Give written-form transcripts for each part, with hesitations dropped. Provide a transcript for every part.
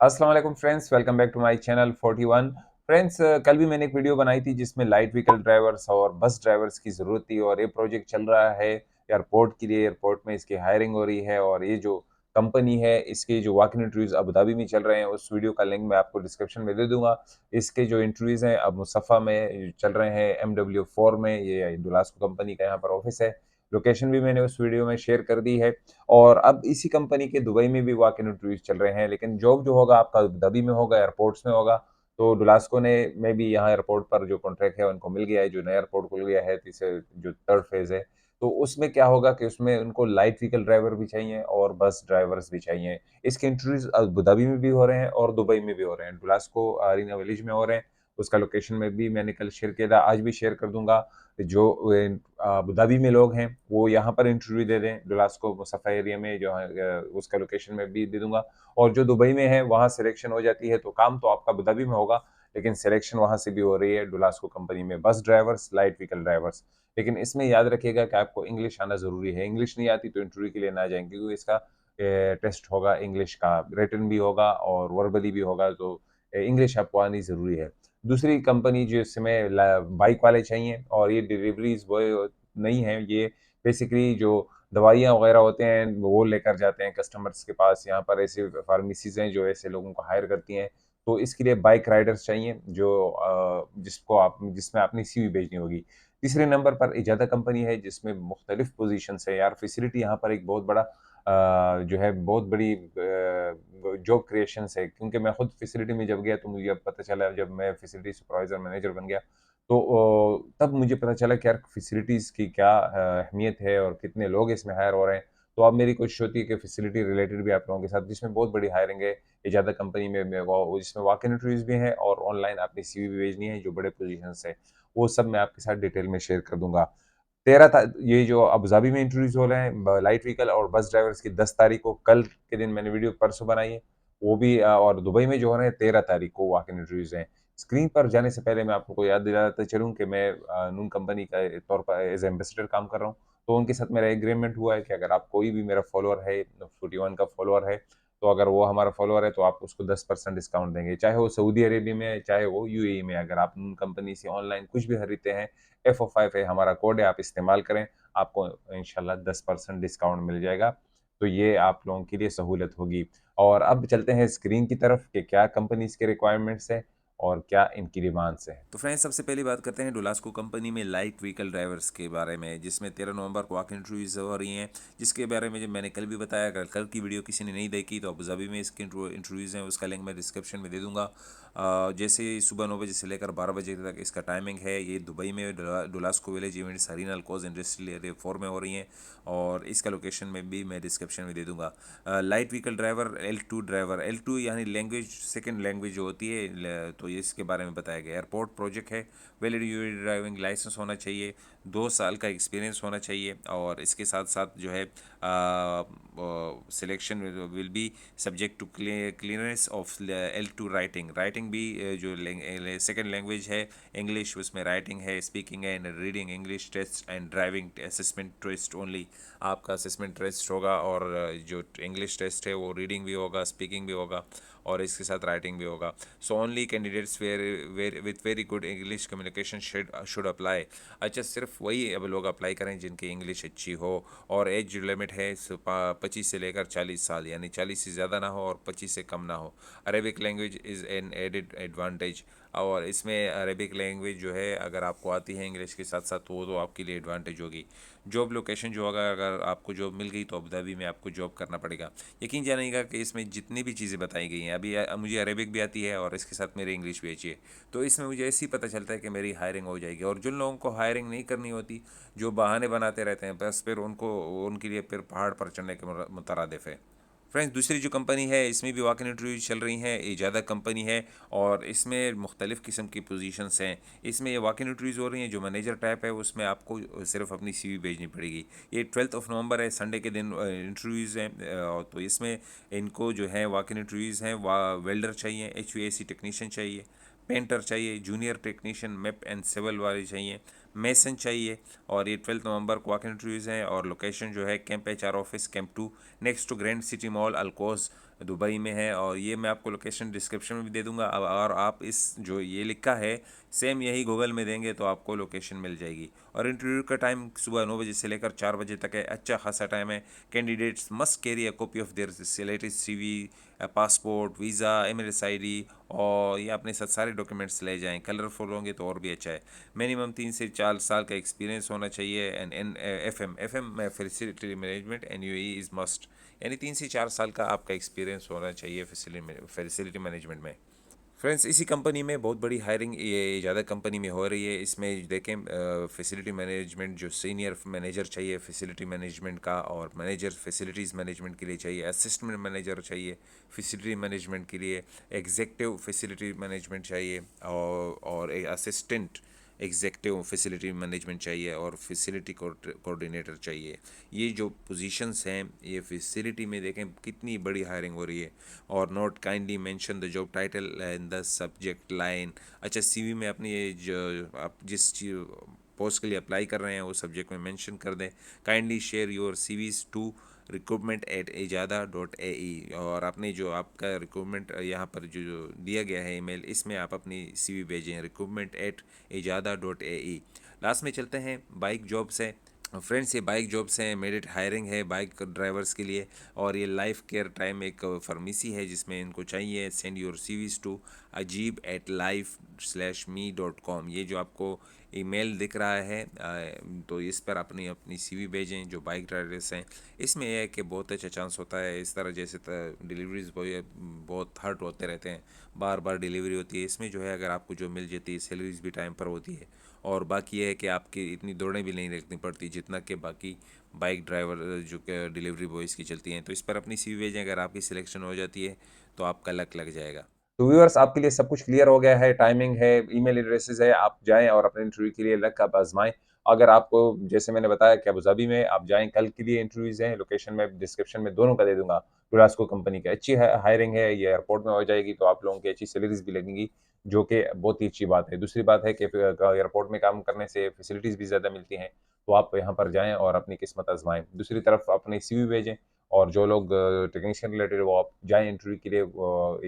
अस्सलाम वालेकुम friends, welcome back to my channel 41। Friends, कल भी मैंने एक वीडियो बनाई थी जिसमें लाइट व्हीकल ड्राइवर्स और बस ड्राइवर्स की ज़रूरत थी और ये प्रोजेक्ट चल रहा है एयरपोर्ट के लिए। एयरपोर्ट में इसकी हायरिंग हो रही है और ये जो कंपनी है इसके जो walk in interviews Abu Dhabi में चल रहे हैं, उस वीडियो का लिंक मैं आपको डिस्क्रिप्शन में दे दूँगा। इसके जो इंटरव्यूज़ हैं अब मुसफ़ा में चल रहे हैं, MW4 में, ये डुलास्को कंपनी का यहाँ पर ऑफ़िस है। लोकेशन भी मैंने उस वीडियो में शेयर कर दी है। और अब इसी कंपनी के दुबई में भी वॉक इन इंटरव्यूज़ चल रहे हैं, लेकिन जॉब जो होगा आपका अबू धाबी में होगा, एयरपोर्ट्स में होगा। तो डुलास्को ने में भी यहाँ एयरपोर्ट पर जो कॉन्ट्रैक्ट है उनको मिल गया है, जो नया एयरपोर्ट खुल गया है, तीसरे जो 3rd फ़ेज़ है। तो उसमें क्या होगा कि उसमें उनको लाइट व्हीकल ड्राइवर भी चाहिए और बस ड्राइवर्स भी चाहिए। इसके इंटरव्यूज़ अबू धाबी में भी हो रहे हैं और दुबई में भी हो रहे हैं। डुलास्को अरीना विलेज में हो रहे हैं, उसका लोकेशन में भी मैंने कल शेयर किया था, आज भी शेयर कर दूँगा। जो अबू धाबी में लोग हैं, वो यहाँ पर इंटरव्यू दे दें, डुलास्को मुसफ़ा एरिया में जो है, उसका लोकेशन मैं भी दे दूँगा। और जो दुबई में है, वहाँ सिलेक्शन हो जाती है, तो काम तो आपका अबू धाबी में होगा, लेकिन सिलेक्शन वहाँ से भी हो रही है डुलास्को कंपनी में, bus drivers, light vehicle drivers. लेकिन इसमें याद रखिएगा कि आपको इंग्लिश आना ज़रूरी है। इंग्लिश नहीं आती तो इंटरव्यू के लिए ना जाएँ, क्योंकि इसका टेस्ट होगा इंग्लिश का, रिटन भी होगा और वर्बली भी होगा, तो इंग्लिश आपको आनी ज़रूरी है। दूसरी कंपनी जिसमें बाइक वाले चाहिए और ये डिलीवरीज बॉय नहीं है, ये बेसिकली जो दवाइयाँ वगैरह होते हैं वो लेकर जाते हैं कस्टमर्स के पास। यहाँ पर ऐसी फार्मेसीज हैं जो ऐसे लोगों को हायर करती हैं, तो इसके लिए बाइक राइडर्स चाहिए जो जिसमें अपनी सीवी भेजनी होगी। तीसरे नंबर पर इजादा कंपनी है जिसमें मुख्तलिफ पोजीशन है यार। फैसिलिटी यहाँ पर एक बहुत बड़ा जो है, बहुत बड़ी जॉब क्रिएशंस है, क्योंकि मैं खुद फैसिलिटी में जब गया तो मुझे अब पता चला, जब मैं फैसिलिटी सुपरवाइज़र मैनेजर बन गया, तो तब मुझे पता चला कि यार फैसिलिटीज़ की क्या अहमियत है और कितने लोग इसमें हायर हो रहे हैं। तो अब मेरी कोशिश होती है कि फैसिलिटी रिलेटेड भी आप लोगों के साथ, जिसमें बहुत बड़ी हायरिंग है, इजादा कंपनी में वो जिसमें वॉक इन इंटरव्यूज़ भी हैं और ऑनलाइन अपनी सीवी भी भेजनी है, जो बड़े पोज़ीशंस है, वो सब मैं आपके साथ डिटेल में शेयर कर दूँगा। 13 ता ये जो अबू धाबी में इंटरव्यूज़ हो रहे हैं लाइट व्हीकल और बस ड्राइवर्स की 10 तारीख को, कल के दिन मैंने वीडियो परसों बनाई है, वो भी और दुबई में जो हो रहे हैं 13 तारीख को वॉक इन इंटरव्यूज़ हैं। स्क्रीन पर जाने से पहले मैं आपको याद दिलाता चलूँ कि मैं नून कंपनी का तौर पर एज़ एम्बेसडर काम कर रहा हूँ, तो उनके साथ मेरा एग्रीमेंट हुआ है कि अगर आप कोई भी मेरा फॉलोअर है, 41 का फॉलोअर है, तो अगर वो हमारा फॉलोअर है तो आप उसको 10% डिस्काउंट देंगे, चाहे वो सऊदी अरेबिया में है, चाहे वो यूएई में है। अगर आप नून कंपनी से ऑनलाइन कुछ भी खरीदते हैं, FO5 है हमारा कोड है, आप इस्तेमाल करें, आपको इंशाल्लाह 10% डिस्काउंट मिल जाएगा। तो ये आप लोगों के लिए सहूलत होगी। और अब चलते हैं स्क्रीन की तरफ कि क्या कंपनीज़ के रिक्वायरमेंट्स हैं और क्या इनकी डिमांड्स हैं। तो फ्रेंड्स, सबसे पहली बात करते हैं डुलास्को कंपनी में लाइट व्हीकल ड्राइवर्स के बारे में, जिसमें 13 नवंबर को वॉक इंटरव्यूज़ हो रही हैं। जिसके बारे में जब मैंने कल भी बताया, अगर कल की वीडियो किसी ने नहीं देखी तो अबू धाबी में इसके इंटरव्यूज़ हैं, उसका लिंक मैं डिस्क्रिप्शन में दे दूंगा। जैसे ही सुबह 9 बजे से लेकर 12 बजे तक इसका टाइमिंग है। ये दुबई में डुलास्को विलेज इवेंट्स हरीना अल्कोज इंडस्ट्रियल एरिया 4 में हो रही हैं, और इसका लोकेशन में भी मैं डिस्क्रिप्शन में दे दूंगा। Light vehicle driver, L2 driver, L2 यानी लैंग्वेज, सेकंड लैंग्वेज जो होती है, तो ये इसके बारे में बताया गया। एयरपोर्ट प्रोजेक्ट है। वैलिड यूएई ड्राइविंग लाइसेंस होना चाहिए, 2 साल का एक्सपीरियंस होना चाहिए, और इसके साथ साथ जो है selection will be subject to clearance of L2 writing. Writing भी जो सेकंड लैंग्वेज है इंग्लिश, उसमें राइटिंग है, स्पीकिंग है, reading English test and driving assessment test only. आपका असेसमेंट टेस्ट होगा, और जो इंग्लिश टेस्ट है वो रीडिंग भी होगा, स्पीकिंग भी होगा, और इसके साथ राइटिंग भी होगा। So only candidates were with very good English communication should apply. अच्छा, सिर्फ वही अब लोग अप्लाई करें जिनकी इंग्लिश अच्छी हो। और एज लिमिट है 25 से लेकर 40 साल, यानी 40 से ज़्यादा ना हो और 25 से कम ना हो। Arabic language is an added advantage, और इसमें अरेबिक लैंग्वेज जो है अगर आपको आती है इंग्लिश के साथ साथ, तो वो तो आपके लिए एडवांटेज होगी। जॉब लोकेशन जो होगा, अगर आपको जॉब मिल गई तो अबू धाबी में आपको जॉब करना पड़ेगा। यकीन जानिएगा कि इसमें जितनी भी चीज़ें बताई गई हैं, अभी मुझे अरेबिक भी आती है और इसके साथ मेरी इंग्लिश भी अच्छी है, तो इसमें मुझे ऐसे ही पता चलता है कि मेरी हायरिंग हो जाएगी। और जिन लोगों को हायरिंग नहीं करनी होती, जो बहाने बनाते रहते हैं, बस फिर उनको, उनके लिए फिर पहाड़ पर चढ़ने के मुतरादिफ है। फ्रेंड्स, दूसरी जो कंपनी है इसमें भी वॉक इन इंटरव्यू चल रही हैं, ये ज़्यादा कंपनी है, और इसमें मुख्तलिफ़ किस्म की पोजीशंस हैं। इसमें ये वॉक इन इंटरव्यूज़ हो रही हैं, जो मैनेजर टाइप है उसमें आपको सिर्फ अपनी सीवी भेजनी पड़ेगी। ये 12 नवंबर है, संडे के दिन इंटरव्यूज़ हैं। तो इसमें इनको जो है वॉक इन इंटरव्यूज़ हैं, वेल्डर चाहिए, HVAC टेक्नीशियन चाहिए, पेंटर चाहिए, junior technician, MEP and civil वाले चाहिए, मेसन चाहिए। और ये 12 नवंबर को वॉक इंटरव्यूज़ हैं। और लोकेशन जो है camp HR office camp 2 next to grand city mall Al Quoz Dubai में है। और ये मैं आपको लोकेशन डिस्क्रिप्शन में भी दे दूंगा। अब और आप इस जो ये लिखा है सेम यही गूगल में देंगे तो आपको लोकेशन मिल जाएगी। और इंटरव्यू का टाइम सुबह 9 बजे से लेकर 4 बजे तक है, अच्छा खासा टाइम है। Candidates must carry a copy of their latest CV, passport, visa, MLS ID, और ये अपने साथ सारे डॉक्यूमेंट्स ले जाएं। कलरफुल होंगे तो और भी अच्छा है। मिनिमम 3 से 4 साल का एक्सपीरियंस होना चाहिए। And FM facility management NUE is must. यानी 3 से 4 साल का आपका एक्सपीरियंस होना चाहिए फैसिलिटी मैनेजमेंट में। फ्रेंड्स, इसी कंपनी में बहुत बड़ी हायरिंग ये ज़्यादा कंपनी में हो रही है। इसमें देखें फैसिलिटी मैनेजमेंट जो सीनियर मैनेजर चाहिए फैसिलिटी मैनेजमेंट का, और मैनेजर फैसिलिटीज़ मैनेजमेंट के लिए चाहिए, असिस्टेंट मैनेजर चाहिए फैसिलिटी मैनेजमेंट के लिए, एग्जेक्टिव फैसिलिटी मैनेजमेंट चाहिए, और एक असिस्टेंट एग्जेक्टिव फैसिलिटी मैनेजमेंट चाहिए, और फैसिलिटी कोऑर्डिनेटर चाहिए। ये जो पोजीशंस हैं ये फैसिलिटी में देखें कितनी बड़ी हायरिंग हो रही है। और note kindly mention the job title in the subject line. अच्छा, CV में अपनी ये जो आप जिस पोस्ट के लिए अप्लाई कर रहे हैं वो सब्जेक्ट में मेंशन कर दें। Kindly share your CVs to recruitment@ejada.ae। और आपने जो आपका रिक्रूटमेंट यहाँ पर जो दिया गया है ईमेल, इसमें आप अपनी CV भेजें recruitment@ejada.ae। लास्ट में चलते हैं बाइक जॉब्स है। फ्रेंड्स, ये बाइक जॉब्स हैं, मेरिट हायरिंग है बाइक ड्राइवर्स के लिए। और ये लाइफ केयर टाइम एक फार्मेसी है जिसमें इनको चाहिए। Send your CVs to ajib@life/me.com। ये जो आपको ईमेल दिख रहा है तो इस पर अपनी अपनी CV भेजें जो बाइक ड्राइवर्स हैं। इसमें यह है कि बहुत अच्छा चांस होता है। इस तरह जैसे डिलीवरीज बॉय बहुत हर्ट होते रहते हैं, बार बार डिलीवरी होती है। इसमें जो है अगर आपको जो मिल जाती है सैलरीज भी टाइम पर होती है। और बाकी ये है कि आपकी इतनी दौड़ें भी नहीं रखनी पड़ती जितना कि बाकी बाइक ड्राइवर जो कि डिलीवरी बॉयज़ की चलती हैं। तो इस पर अपनी CV भेजें। अगर आपकी सिलेक्शन हो जाती है तो आपका लक लग जाएगा। तो व्यूअर्स, आपके लिए सब कुछ क्लियर हो गया है, टाइमिंग है, ईमेल एड्रेसेस है, आप जाएँ और अपने इंटरव्यू के लिए लक आप आज़माएँ। अगर आपको जैसे मैंने बताया कि अबू धाबी में आप जाएँ, कल के लिए इंटरव्यूज़ हैं, लोकेशन मैं डिस्क्रिप्शन में दोनों का दे दूँगा। टुरास्को कंपनी की अच्छी है हायरिंग है, ये एयरपोर्ट में हो जाएगी तो आप लोगों की अच्छी सैलरीज़ भी लगेंगी, जो कि बहुत ही अच्छी बात है। दूसरी बात है कि एयरपोर्ट में काम करने से फैसिलिटीज़ भी ज़्यादा मिलती हैं, तो आप यहाँ पर जाएँ और अपनी किस्मत आज़माएँ। दूसरी तरफ अपनी CV भेजें, और जो लोग टेक्नीशियन रिलेटेड वो आप जाएँ इंटरव्यू के लिए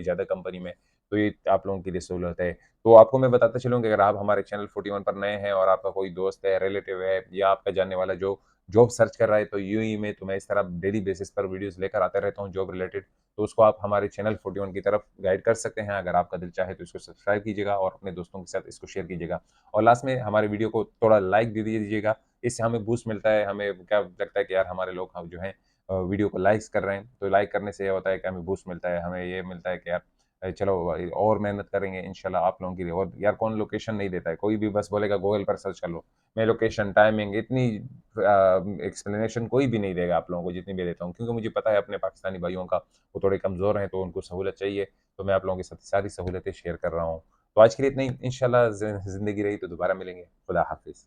इजाज़ा कंपनी में, तो ये आप लोगों के लिए सहूलत है। तो आपको मैं बताता चलूँ कि अगर आप हमारे चैनल 41 पर नए हैं और आपका कोई दोस्त है, रिलेटिव है या आपका जानने वाला जो जॉब सर्च कर रहा है, तो यूएई में, तो मैं इस तरह डेली बेसिस पर वीडियोज़ लेकर आता रहता हूँ जॉब रिलेटेड, तो उसको आप हमारे चैनल 41 की तरफ गाइड कर सकते हैं। अगर आपका दिल चाहे तो इसको सब्सक्राइब कीजिएगा और अपने दोस्तों के साथ इसको शेयर कीजिएगा। और लास्ट में हमारे वीडियो को थोड़ा लाइक दे दीजिएगा, इससे हमें बूस्ट मिलता है, हमें क्या लगता है कि यार हमारे लोग हम जो हैं वीडियो को लाइक्स कर रहे हैं, तो लाइक करने से ये होता है कि हमें बूस्ट मिलता है, हमें ये मिलता है कि यार चलो भाई और मेहनत करेंगे इंशाल्लाह आप लोगों के लिए। और यार कौन लोकेशन नहीं देता है, कोई भी बस बोलेगा गूगल पर सर्च कर लो, मैं लोकेशन टाइमिंग इतनी एक्सप्लेनेशन कोई भी नहीं देगा आप लोगों को जितनी मैं देता हूँ, क्योंकि मुझे पता है अपने पाकिस्तानी भाइयों का वो थोड़े कमज़ोर हैं तो उनको सहूलत चाहिए, तो मैं आप लोगों के साथ सारी सहूलतें शेयर कर रहा हूँ। तो आज के लिए इतना ही, इंशाल्लाह ज़िंदगी रही तो दोबारा मिलेंगे। खुदा हाफिज़।